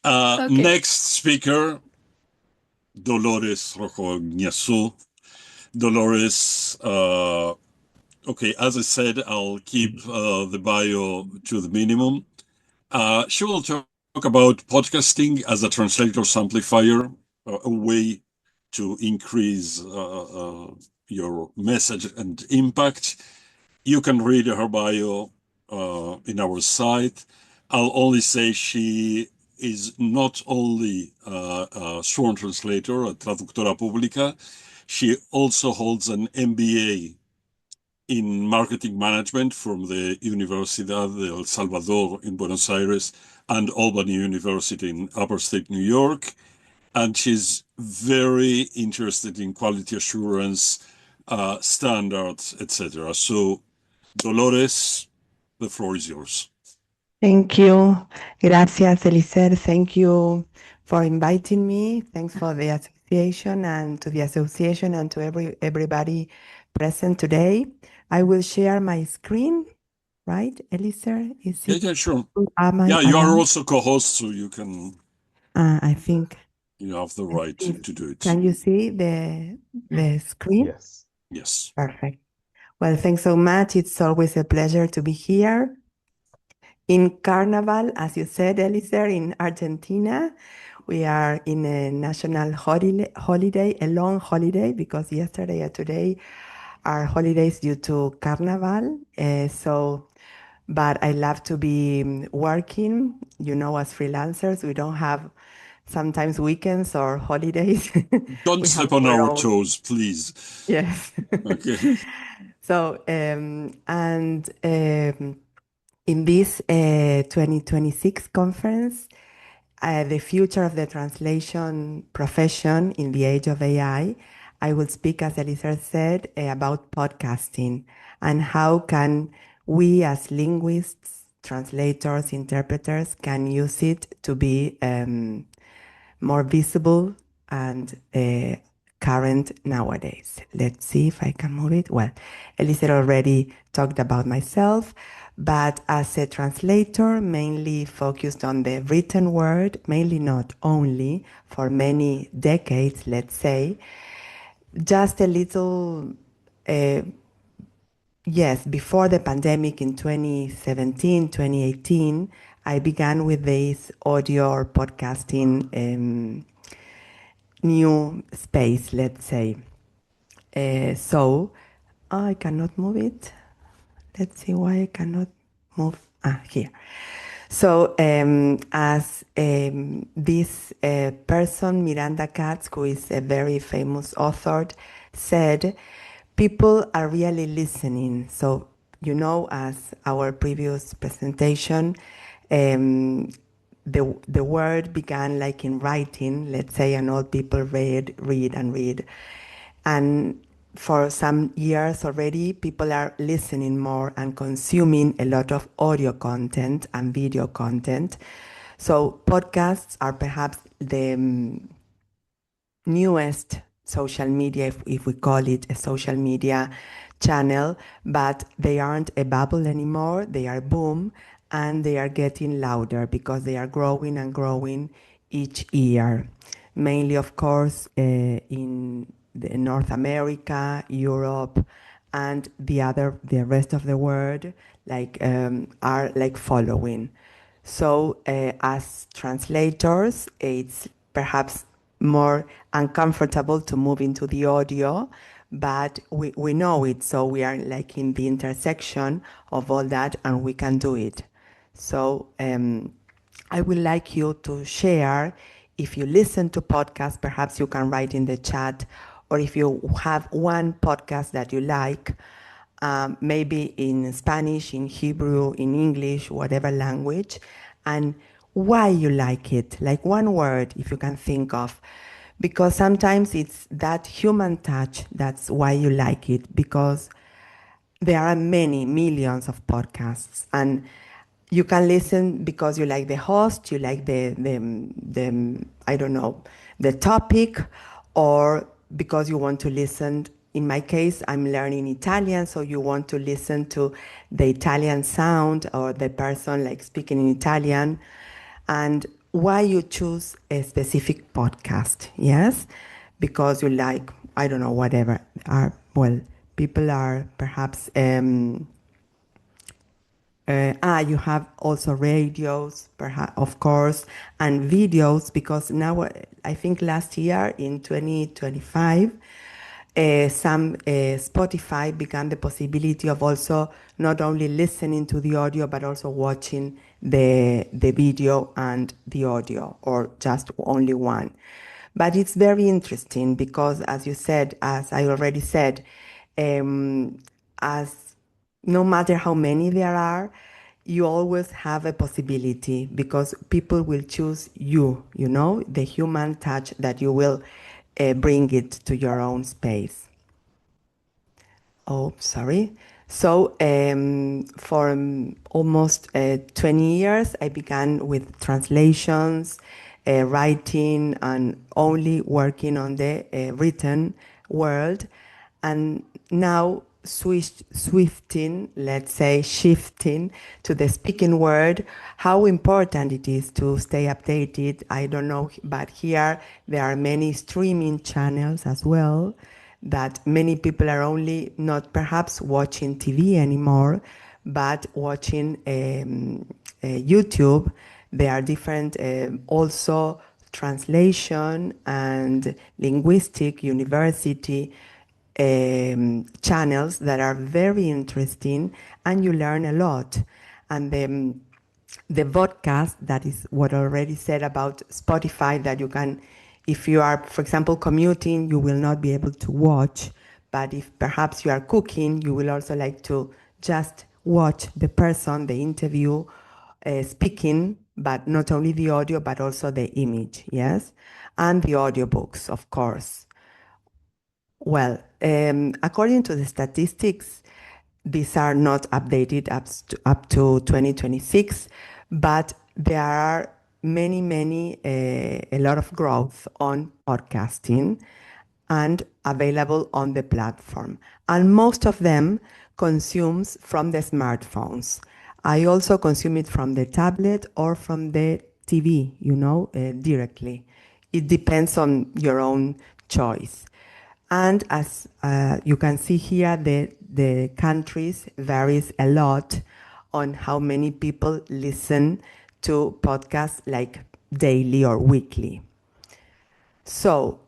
Okay. Next speaker, Dolores Rojo Guiñazú. Dolores, okay, as I said, I'll keep the bio to the minimum. She will talk about podcasting as a translator's amplifier, a way to increase your message and impact. You can read her bio in our site. I'll only say she is not only a sworn translator, a traductora pública, she also holds an MBA in marketing management from the Universidad de El Salvador in Buenos Aires and Albany University in Upper State New York. And she's very interested in quality assurance, standards, etc. So, Dolores, the floor is yours. Thank you. Gracias, Elicer. Thank you for inviting me. Thanks for the association and to the association and to everybody present today. I will share my screen, right, Elicer? Is it? Yeah, sure. Am I You are allowed? also co-host, so you can. I think You have the right to do it. Can you see the screen? Yes. Yes. Perfect. Well, thanks so much. It's always a pleasure to be here. In Carnival, as you said, Elicer, in Argentina, we are in a national holiday, a long holiday, because yesterday and today are holidays due to Carnival. But I love to be working. You know, as freelancers, we don't have sometimes weekends or holidays. Don't step on our toes, please. Yes. Okay. So, in this 2026 conference, the future of the translation profession in the age of AI, I will speak, as Elisa said, about podcasting and how can we as linguists, translators, interpreters can use it to be more visible and current nowadays. Let's see if I can move it. Well, Elisa already talked about myself, but as a translator, mainly focused on the written word, mainly not only, for many decades, let's say, just a little, yes, before the pandemic in 2017, 2018, I began with this audio or podcasting new space, let's say. So I cannot move it. Let's see why I cannot move. Here. So as this person, Miranda Katz, who is a very famous author, said, people are really listening. So, you know, as our previous presentation, the word began like in writing, let's say, and all people read. And for some years already, people are listening more and consuming a lot of audio content and video content. So podcasts are perhaps the newest social media, if we call it a social media channel, but they aren't a bubble anymore. They are boom, and they are getting louder because they are growing and growing each year. Mainly, of course, in North America, Europe, and the rest of the world, are like following. So, as translators, it's perhaps more uncomfortable to move into the audio, but we know it, so we are like in the intersection of all that, and we can do it. So I would like you to share, if you listen to podcasts, perhaps you can write in the chat, or if you have one podcast that you like, maybe in Spanish, in Hebrew, in English, whatever language, and why you like it, like one word, if you can think of. Because sometimes it's that human touch, that's why you like it, because there are many millions of podcasts, and you can listen because you like the host, you like the I don't know, the topic, or because you want to listen. In my case, I'm learning Italian, so you want to listen to the Italian sound or the person like speaking in Italian. And why you choose a specific podcast, yes? Because you like, I don't know, whatever. People are perhaps, you have also radios, perhaps, of course, and videos, because now, I think last year in 2025, Spotify began the possibility of also not only listening to the audio, but also watching the video and the audio, or just only one. But it's very interesting because, as you said, as I already said, as no matter how many there are, you always have a possibility because people will choose you, the human touch that you will bring it to your own space. Oh, sorry. So for almost 20 years, I began with translations, writing, and only working on the written world. And now shifting to the speaking word, how important it is to stay updated. I don't know, but here there are many streaming channels as well, that many people are only not perhaps watching TV anymore, but watching YouTube. There are different also translation and linguistic university channels that are very interesting, and you learn a lot. And the podcast, that is what I already said about Spotify, that you can, if you are, for example, commuting, you will not be able to watch, but if perhaps you are cooking, you will also like to just watch the person, the interview, speaking, but not only the audio, but also the image, yes? And the audiobooks, of course. Well, according to the statistics, these are not updated up to 2026, but there are a lot of growth on podcasting and available on the platform. And most of them consumes from the smartphones. I also consume it from the tablet or from the TV, directly. It depends on your own choice. And as you can see here, the countries varies a lot on how many people listen to podcasts, like daily or weekly. So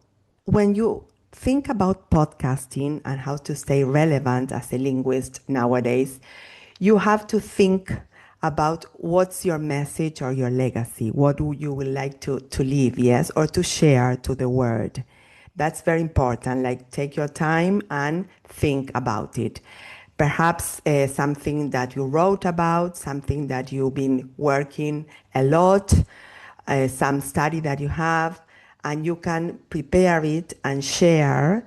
when you think about podcasting and how to stay relevant as a linguist nowadays, you have to think about what's your message or your legacy, what you would like to leave, yes, or to share to the world. That's very important. Like, take your time and think about it. Perhaps something that you wrote about, something that you've been working a lot, some study that you have, and you can prepare it and share,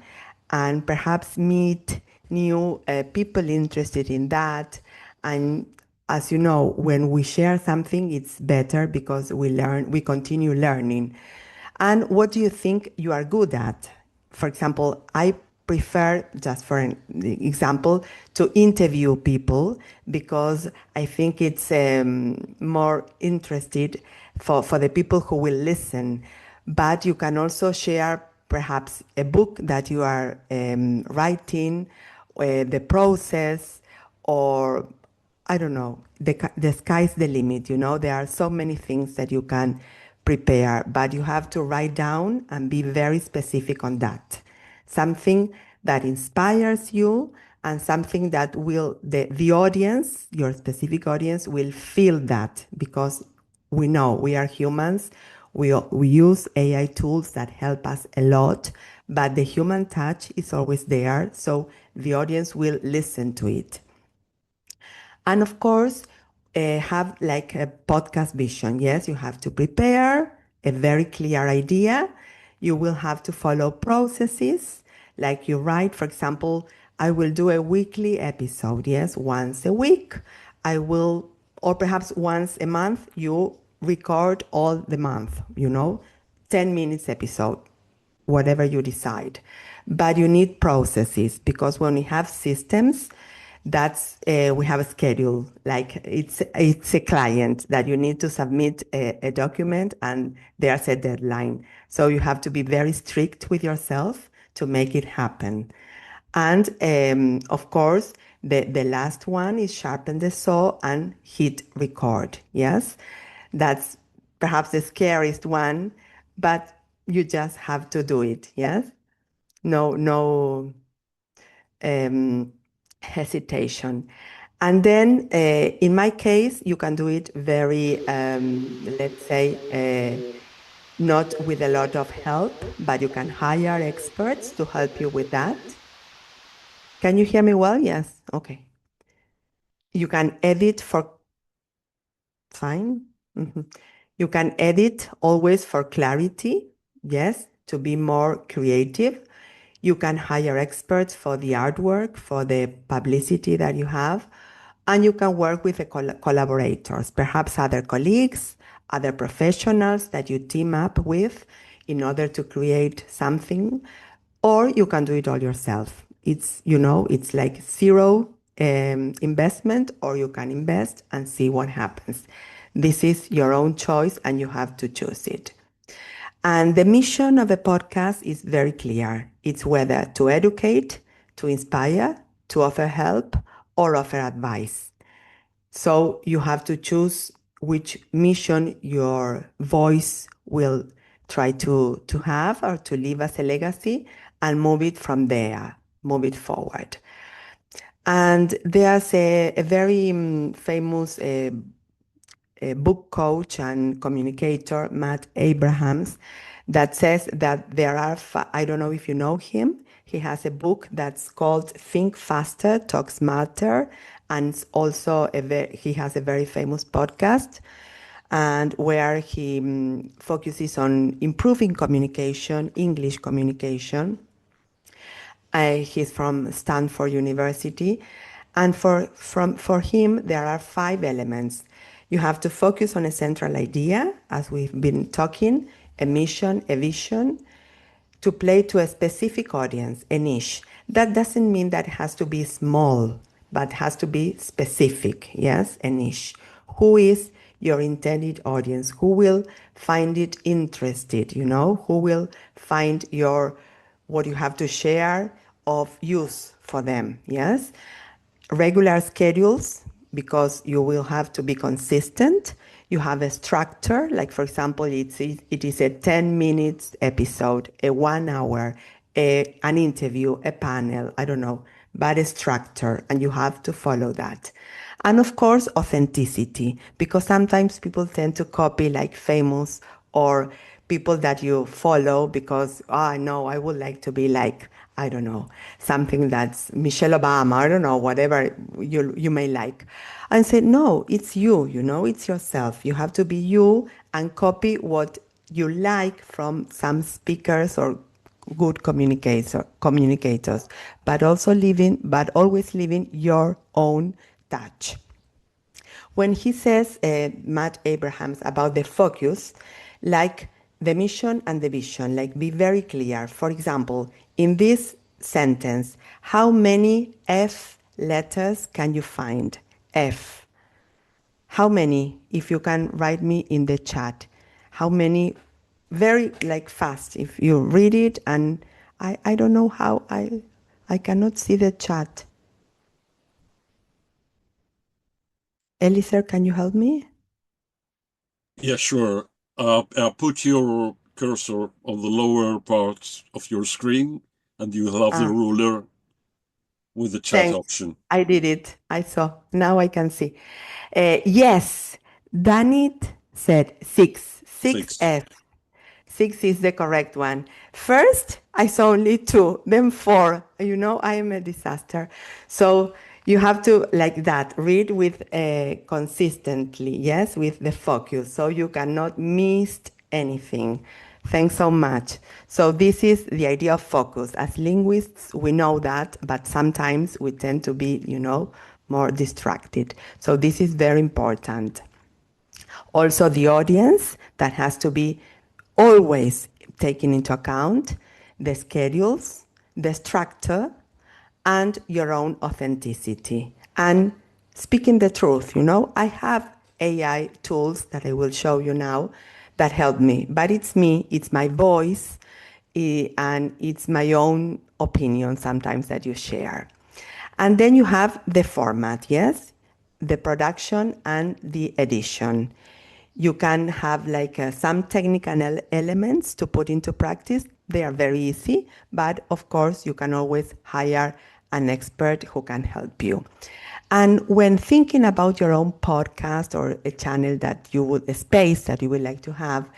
and perhaps meet new people interested in that. And as you know, when we share something, it's better because we continue learning. And what do you think you are good at? For example, I prefer, just for an example, to interview people because I think it's more interested for the people who will listen. But you can also share perhaps a book that you are writing, the process, or I don't know, the sky's the limit, there are so many things that you can prepare, but you have to write down and be very specific on that. Something that inspires you and something that will, the audience, your specific audience, will feel that, because we know we are humans. We use AI tools that help us a lot, but the human touch is always there, so the audience will listen to it. And of course, have like a podcast vision. Yes, you have to prepare a very clear idea. You will have to follow processes. Like you write, for example, I will do a weekly episode. Yes, once a week. I will, or perhaps once a month, you record all the month, 10 minutes episode, whatever you decide. But you need processes, because when we have systems, That's we have a schedule. Like it's a client that you need to submit a document, and there's a deadline. So you have to be very strict with yourself to make it happen. And of course, the last one is sharpen the saw and hit record. Yes, that's perhaps the scariest one, but you just have to do it. Yes, no hesitation. And then in my case, you can do it very, let's say, not with a lot of help, but you can hire experts to help you with that. Can you hear me well? Yes. Okay. You can edit for fine. You can edit always for clarity. Yes, to be more creative. You can hire experts for the artwork, for the publicity that you have, and you can work with the collaborators, perhaps other colleagues, other professionals that you team up with in order to create something, or you can do it all yourself. It's like zero investment, or you can invest and see what happens. This is your own choice and you have to choose it. And the mission of the podcast is very clear. It's whether to educate, to inspire, to offer help, or offer advice. So you have to choose which mission your voice will try to have or to leave as a legacy, and move it from there, move it forward. And there's a very famous book coach and communicator, Matt Abrahams, that says that there are, I don't know if you know him, he has a book that's called Think Faster, Talk Smarter, and also he has a very famous podcast, and where he focuses on improving communication, English communication. He's from Stanford University. And for him, there are 5 elements. You have to focus on a central idea, as we've been talking, a mission, a vision, to play to a specific audience, a niche. That doesn't mean that it has to be small, but has to be specific, yes, a niche. Who is your intended audience? Who will find it interested, Who will find what you have to share of use for them, yes? Regular schedules, because you will have to be consistent. You have a structure, like for example, it is a 10 minutes episode, a 1 hour, an interview, a panel, I don't know, but a structure, and you have to follow that. And of course, authenticity, because sometimes people tend to copy like famous or people that you follow because, no, I would like to be like, I don't know, something that's Michelle Obama, I don't know, whatever you may like. And say, no, it's you, it's yourself. You have to be you and copy what you like from some speakers or good communicators, but always leaving your own touch. When he says, Matt Abrahams, about the focus, like the mission and the vision, like be very clear. For example, in this sentence, how many F letters can you find? F. How many? If you can write me in the chat. How many? Very fast. If you read it, and I don't know how I cannot see the chat. Eliezer, can you help me? Yeah, sure. Put your cursor on the lower part of your screen, and you will have the ruler with the chat option. I did it. I saw. Now I can see. Yes, Danit said 6. 6F. 6 is the correct one. First, I saw only 2, then 4. I am a disaster. So you have to, like that, read with consistently, yes, with the focus, so you cannot miss anything. Thanks so much. So this is the idea of focus. As linguists, we know that, but sometimes we tend to be, more distracted. So this is very important. Also, the audience, that has to be always taken into account, the schedules, the structure, and your own authenticity. And speaking the truth, I have AI tools that I will show you now that help me, but it's me, it's my voice, and it's my own opinion sometimes that you share. And then you have the format, yes? The production and the edition. You can have like some technical elements to put into practice. They are very easy, but of course you can always hire an expert who can help you. And when thinking about your own podcast or a channel a space that you would like to have,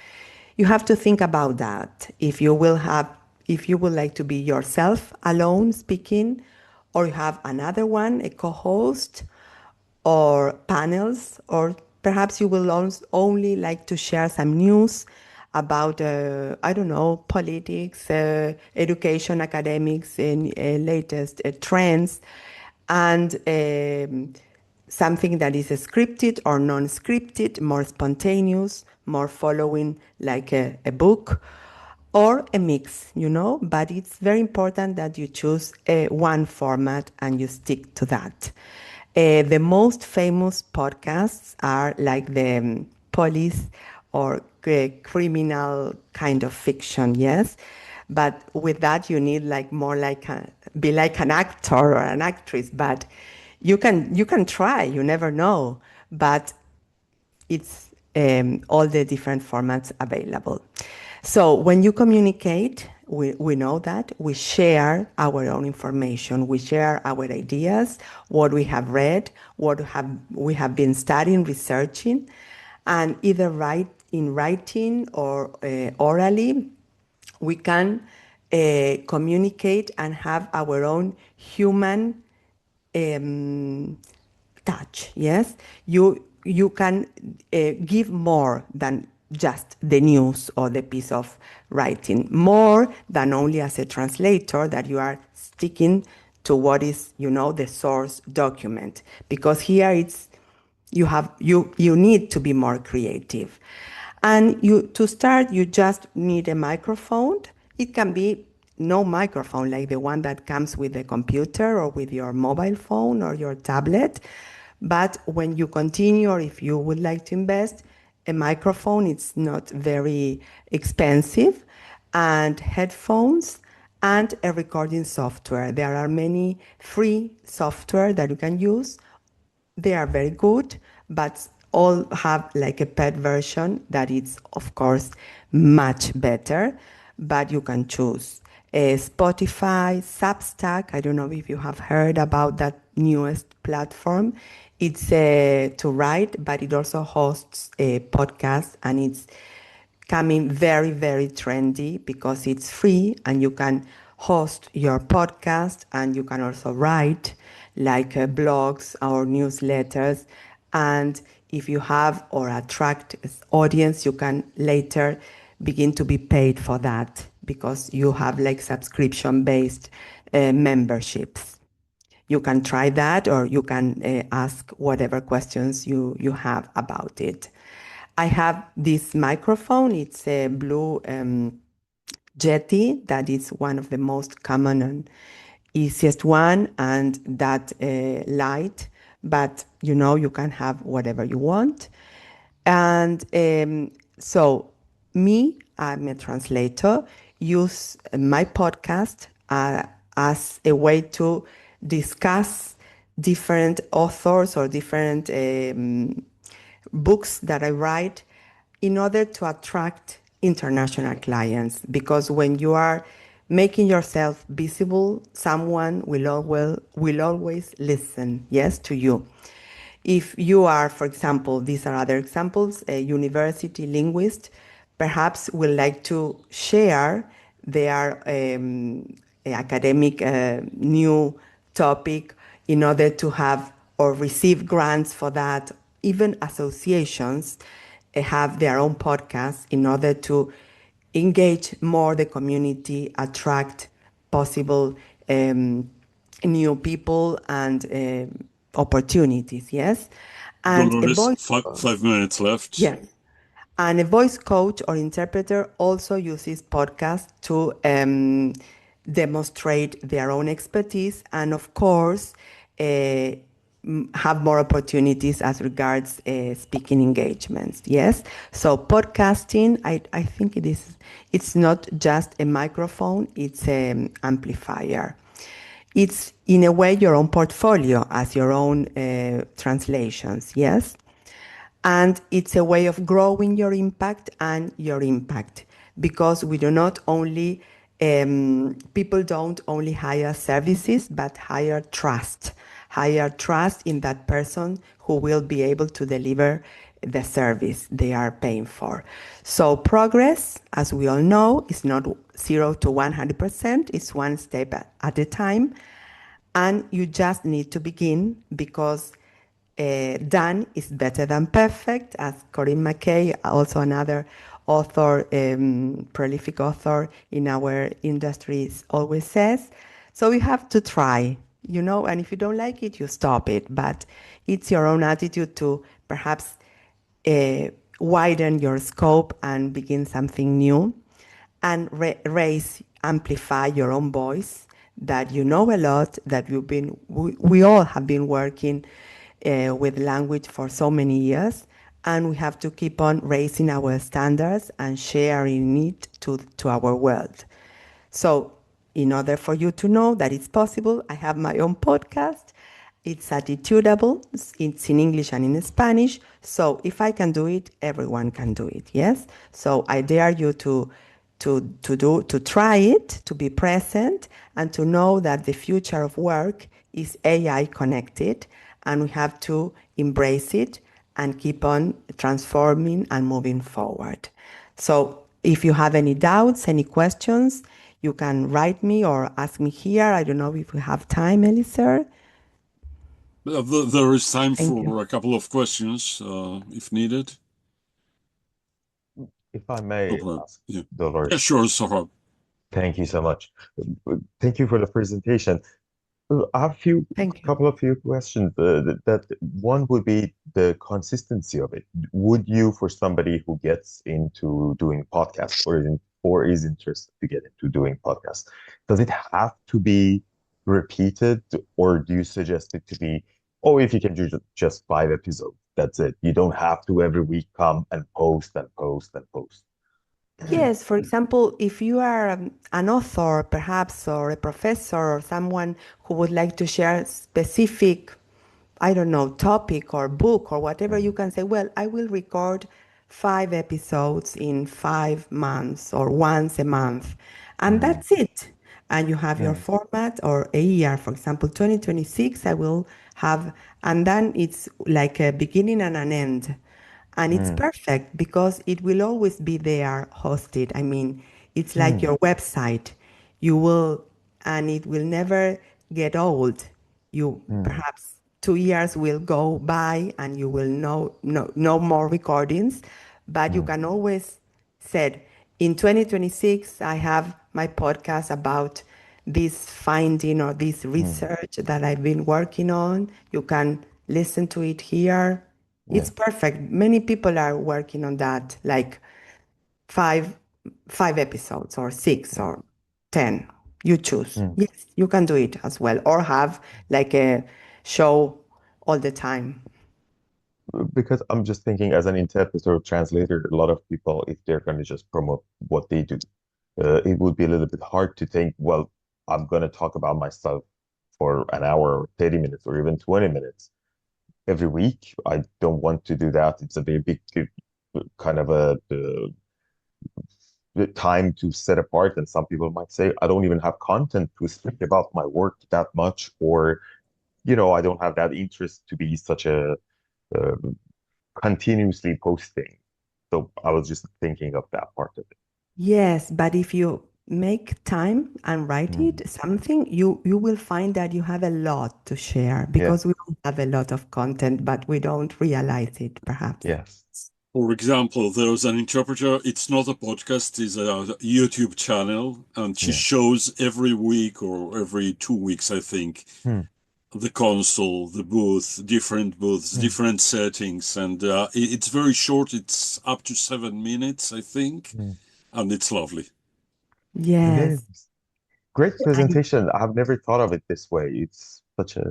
you have to think about that. If you would like to be yourself alone speaking, or you have another one, a co-host, or panels, or perhaps you will only like to share some news about, I don't know, politics, education, academics, and latest trends, and something that is scripted or non-scripted, more spontaneous, more following like a book, or a mix, but it's very important that you choose one format and you stick to that. The most famous podcasts are like the police or criminal kind of fiction, yes? But with that, you need like more like be like an actor or an actress, but you can try, you never know. But it's all the different formats available. So when you communicate, we know that we share our own information, we share our ideas, what we have read, we have been studying, researching, and either in writing or orally, we can communicate and have our own human touch. Yes, you can give more than just the news or the piece of writing, more than only as a translator that you are sticking to what is the source document, because here you need to be more creative. And to start, you just need a microphone. It can be no microphone like the one that comes with the computer or with your mobile phone or your tablet. But when you continue, or if you would like to invest, a microphone, it's not very expensive, and headphones, and a recording software. There are many free software that you can use. They are very good, but all have like a paid version that is, of course, much better, but you can choose. Spotify, Substack, I don't know if you have heard about that newest platform. It's to write, but it also hosts a podcast, and it's coming very, very trendy because it's free and you can host your podcast, and you can also write like blogs or newsletters. And if you have or attract audience, you can later begin to be paid for that because you have like subscription-based memberships. You can try that, or you can ask whatever questions you have about it. I have this microphone. It's a blue Yeti that is one of the most common and easiest one, and that light. But you can have whatever you want. And so I'm a translator, use my podcast as a way to discuss different authors or different books that I write in order to attract international clients. Because when you are making yourself visible, someone will always listen, yes, to you. If you are, for example, these are other examples, a university linguist, perhaps will like to share their academic new topic in order to have or receive grants for that. Even associations have their own podcasts in order to engage more the community, attract possible new people and opportunities, yes? And Dolores, 5 minutes left. yes. And a voice coach or interpreter also uses podcasts to demonstrate their own expertise, and of course, have more opportunities as regards speaking engagements. Yes. So podcasting, I think it's not just a microphone, it's an amplifier. It's in a way your own portfolio as your own translations. Yes. And it's a way of growing your impact and your impact, because we do not only, people don't only hire services, but hire trust in that person who will be able to deliver the service they are paying for. So progress, as we all know, is not 0 to 100%, it's one step at a time. And you just need to begin, because done is better than perfect, as Corinne McKay, also another author, prolific author in our industry, always says. So you have to try, and if you don't like it, you stop it. But it's your own attitude to perhaps widen your scope and begin something new, and amplify your own voice, that you know a lot, that we all have been working with language for so many years, and we have to keep on raising our standards and sharing it to our world. So in order for you to know that it's possible, I have my own podcast. It's Attitudable. It's in English and in Spanish. So if I can do it, everyone can do it. Yes. So I dare you to try it, to be present, and to know that the future of work is AI connected, and we have to embrace it and keep on transforming and moving forward. So if you have any doubts, any questions, you can write me or ask me here. I don't know if we have time, Elisir. There is time Thank for you. a couple of questions, if needed. If I may ask, Yeah. Dolores. Yeah, sure, Sohrab. Thank you so much. Thank you for the presentation. I have couple of few questions. That one would be the consistency of it. Would you, for somebody who gets into doing podcasts or is interested to get into doing podcasts, does it have to be repeated, or do you suggest it to be, oh, if you can do just 5 episodes, that's it. You don't have to every week come and post and post and post. Yes, for example, if you are an author, perhaps, or a professor, or someone who would like to share specific, I don't know, topic or book or whatever, you can say, well, I will record 5 episodes in 5 months or once a month, and that's it. And you have your format, or a year, for example, 2026, I will have, and then it's like a beginning and an end. And it's perfect, because it will always be there hosted. I mean, it's like your website. You will, and it will never get old. You perhaps 2 years will go by and you will know no more recordings, but you can always said, in 2026, I have my podcast about this finding or this research that I've been working on. You can listen to it here. It's perfect. Many people are working on that, like five episodes or 6 or 10. You choose. Yes, you can do it as well, or have like a show all the time. Because I'm just thinking, as an interpreter or translator, a lot of people, if they're going to just promote what they do, it would be a little bit hard to think, well, I'm going to talk about myself for an hour or 30 minutes or even 20 minutes every week. I don't want to do that. It's a very big kind of the time to set apart. And some people might say, I don't even have content to speak about my work that much, or, I don't have that interest to be such a continuously posting. So I was just thinking of that part of it. Yes, but if you make time and write it, something, you will find that you have a lot to share, because we all have a lot of content, but we don't realize it, perhaps. Yes. For example, there's an interpreter. It's not a podcast, it's a YouTube channel, and she shows every week or every 2 weeks, I think, the console, the booth, different booths, different settings, and it's very short. It's up to 7 minutes, I think, and it's lovely. Yes. Great presentation. I've never thought of it this way. It's such a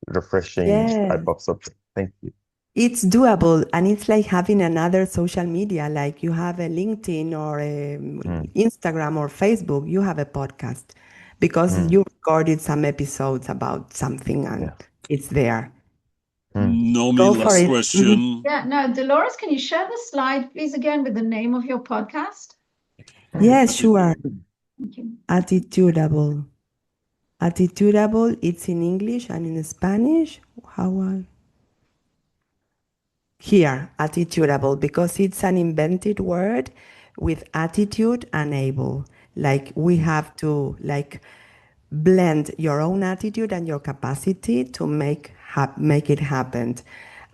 refreshing type of subject. Thank you. It's doable, and it's like having another social media, like you have a LinkedIn or a Instagram or Facebook, you have a podcast because you recorded some episodes about something and it's there. Nomi, Go for last it. question. Yeah, no, Dolores, can you share the slide, please, again, with the name of your podcast? Yes, sure. Thank you. Attitudable. Attitudable, it's in English and in Spanish. Here, attitudable, because it's an invented word with attitude and able. Like we have to blend your own attitude and your capacity to make it happen.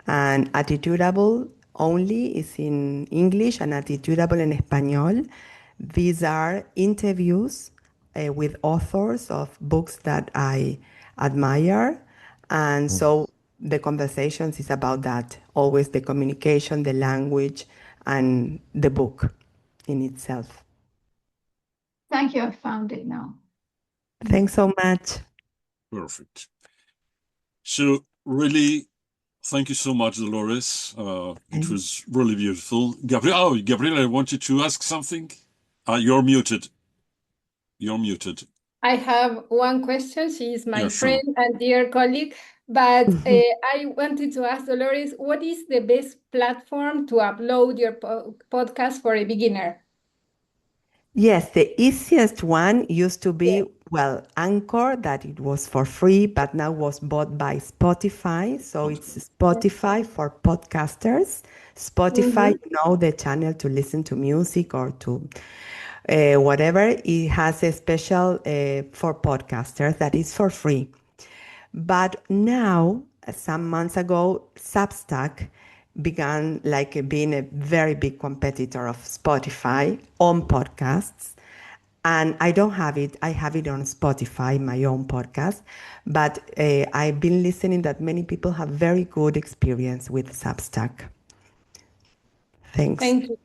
And attitudable only is in English and attitudable in Español. These are interviews with authors of books that I admire. And so the conversations is about that, always the communication, the language, and the book in itself. Thank you. I found it now. Thanks so much. Perfect. So really, thank you so much, Dolores. It was really beautiful. Gabriela, I wanted to ask something. You're muted. You're muted. I have one question. She is my Yeah, sure. friend and dear colleague, but I wanted to ask Dolores, what is the best platform to upload your podcast for a beginner? Yes, the easiest one used to be, well, Anchor, that it was for free, but now was bought by Spotify. So it's Spotify for podcasters. Spotify, you know, the channel to listen to music or to whatever. It has a special for podcasters that is for free. But now, some months ago, Substack began being a very big competitor of Spotify on podcasts. And I don't have it. I have it on Spotify, my own podcast. But I've been listening that many people have very good experience with Substack. Thanks. Thank you.